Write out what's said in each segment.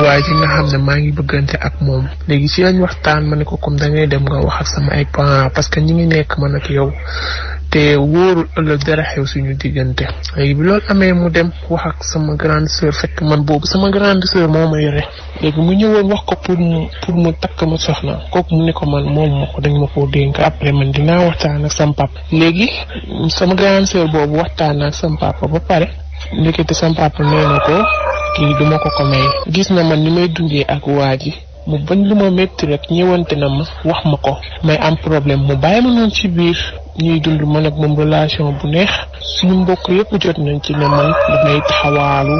waa ji nga xam ne maa ngi bëggante ak moom léegi ci lañ waxtaan ma ne ko comme da ngay dem nga wax ak sama ay parents parce que ñi ngi nekk man ak yow te wóorul ëllëg dara xew suñu diggante. léegi bi loolu amee mu dem wax ak sama grande sœur fekk man boobu sama grande sœur moo ma yore léegi mu ñëwoon wax ko pour mu takk ma soxna kooku mu ne ko man moom ma ko dañ ma koo dénk après man dinaa waxtaan ak sama papa. léegi sama grande sœur boobu waxtaan ak sama papa ba pare ndekete sama papa nee na ko kii duma ko may. gis na man ni may dundee ak waa ji mu bañ lu ma métti rek ñëwante na ma wax ma ko may am problème mu bàyyi ma noonu ci biir ñuy dund man ak moom relation bu neex. suñu mbokk yëpp jot nañ ci ne man damay taxawaalu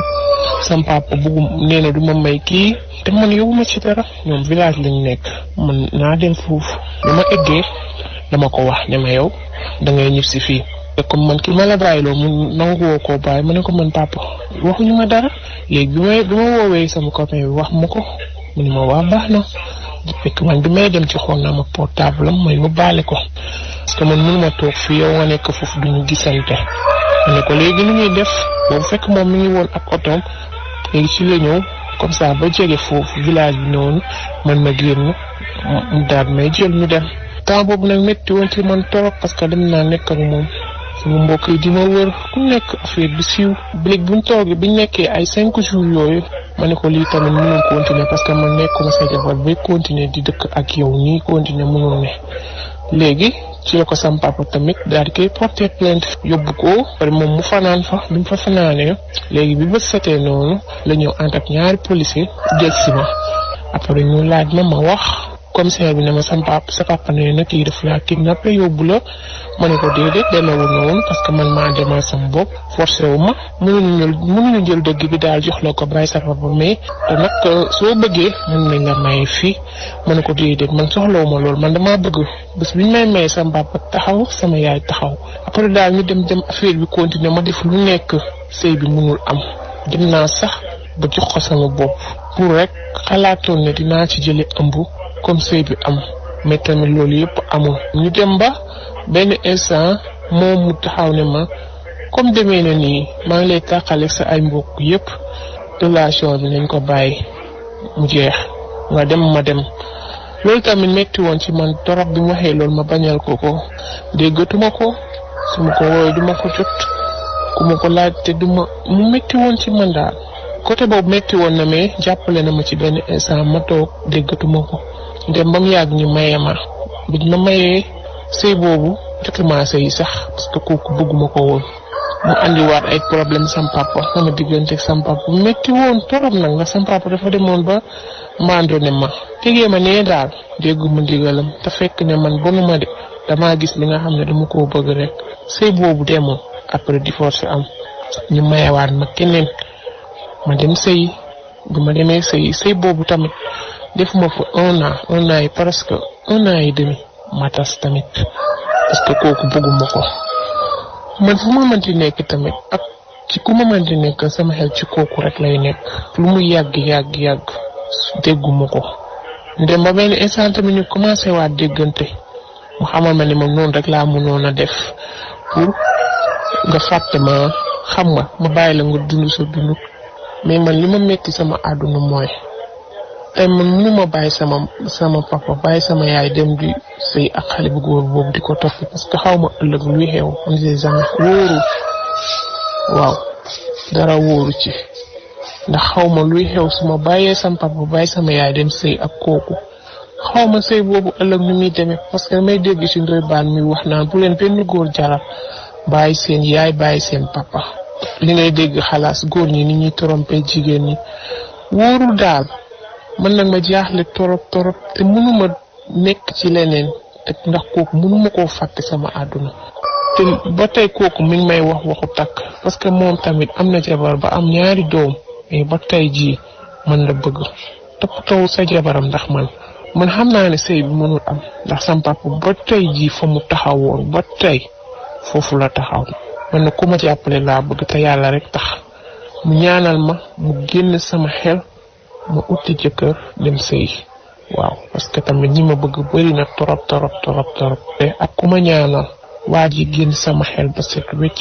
sama papa bëggu nee na du ma may kii te man yowuma ci dara. ñoom village lañ nekk man naa dem foofu dama eggee dama ko wax ne ma yow da ngay ñib si fii te comme man ki ma la bàyyiloo mu nanguwoo koo bàyyi ma ne ko man papa waxuñu ma dara. léegi bi ma woowee sama copain bi wax ma ko mu ne ma waa baax na fekk man bi may dem ci xool naa ma portable am may yóbbaale ko parce que man mënuma toog fii yow nga nekk foofu duñu gisante. ma ne ko léegi nu ñuy def boobu fekk moom mi ngi woon ak otoom léegi ci la ñëw comme ça ba jege foofu village bi noonu man ma génn mu daal may jël ñu dem. temps boobu nag métti woon ci man torop parce que dem naa nekk ak moom sama mbokk yi di ma wër ku nekk affaire bi siiw. léegi buñ toogee biñ nekkee ay 5 jours yooyu ma ne ko lii tamit mënul continuer parce que man nekkuma sa jabar bay continuer di dëkk ak yow nii continuer mënul ne. léegi ci la ko sam papa tamit daal di koy porter plainte yóbbu ko pare moom mu fanaan fa bi mu fa fanaanee léegi bi ba setee noonu la ñëw ànd ak ñaari policier jël si ma après ñu laaj ma wax commissaire bi ne ma sam papa sa papa ne na kii daf laa kidnappé yóbbu la. ma ne ko déedéet demewul noonu parce que man maa demal sama bopp forcé wu ma mënuñu jël dëgg bi daal jox la ko bàyyi sa papa mais te nag soo bëggee mën nañ la may fii. ma ne ko déedéet man soxlawu ma loolu man damaa bëgg bés biñ may may sama papa taxaw sama yaay taxaw. après daal ñu dem affaire bi continuer ma def lu nekk sëy bi mënul am. dem naa sax ba jox ko sama bopp pour rek xalaatoon ne dinaa ci jële ëmb comme sëy bi am mais tamit loolu yëpp amul. ñu dem ba benn instant moom mu taxaw ne ma comme demee na nii maa ngi lay tàqale sa ay mbokk yëpp relation bi nañ ko bàyyi mu jeex nga dem ma dem. loolu tamit metti woon ci man torop bi mu waxee loolu ma bañal ko déggatuma ko su ma ko woowee duma ko jot ku ma ko laaj te mu metti woon ci man daal. côté boobu metti woon na mais jàppale na ma ci benn instant ma toog déggatuma ko dem ba mu yàgg ñu maye ma biñ ma mayee sëy boobu jotuma sëy sax parce que kooku bëgguma ko woon. mu andiwaat ay problème sama papa sama diggante ak sama papa metti woon torop nag ndax sama papa dafa demoon ba maandone ma tegee ma nee daal dégguma ndigalam te fekk ne man bonuma de damaa gis li nga xam ne dama koo bëgg rek. sëy boobu demoon après divorce am ñu mayewaat ma keneen ma dem sëy bi ma demee sëy boobu tamit defuma fa 1 an yi presque 1 an et demi ma tas tamit parce que kooku bëgguma ko. man fu ma mënti nekk tamit ak ci ku ma mënti nekk sama xel ci kooku rek lay nekk lu mu yàgg dégguma ko. ndem ba benn instant tamit ñu commencé waat déggante mu xamal ma ne moom noonu rek laa mënoon a def pour nga fàtte ma xam nga ma bàyyi la nga dund sa dund mais man li ma metti sama àdduna mooy tey man mënuma bàyyi sama papa bàyyi sama yaay dem di sëy ak xale bu góor boobu di ko topp parce que xaw ma ëllëg luy xew on sait jamais wóoru. waaw dara wóoru ci ndax xaw ma luy xew su ma bàyyee sama papa bàyyi sama yaay dem sëy ak kooku xaw ma sëy boobu ëllëg ni muy demee parce que damay dégg ci ndoy baan mi wax naan bu leen benn góor jaral bàyyi seen yaay bàyyi seen papa. li ngay dégg xalaas góor ñi ni ñuy trompé jigéen ñi wóorul daal. man nag ma jaaxle torop te mënuma nekk ci leneen ndax kooku mënuma koo fàtte sama àdduna. te ba tey kooku mi ngi may wax waxu takk parce que moom tamit am na jabar ba am 2 doom mais ba tey jii man la bëgg toppatoo sa jabaram ndax man xam naa ne sëy bi mënul am ndax sama papa ba tey jii fa mu taxawoon ba tey foofu la taxaw. man na ku ma jàppale laa bëgg te yàlla rek tax mu ñaanal ma mu génn sama xel ma uti jëkkër dem sëy. waaw parce que tamit ñi ma bëgg bari na torop te ak ku ma ñaanal waa ji génn sama xel ba set wecc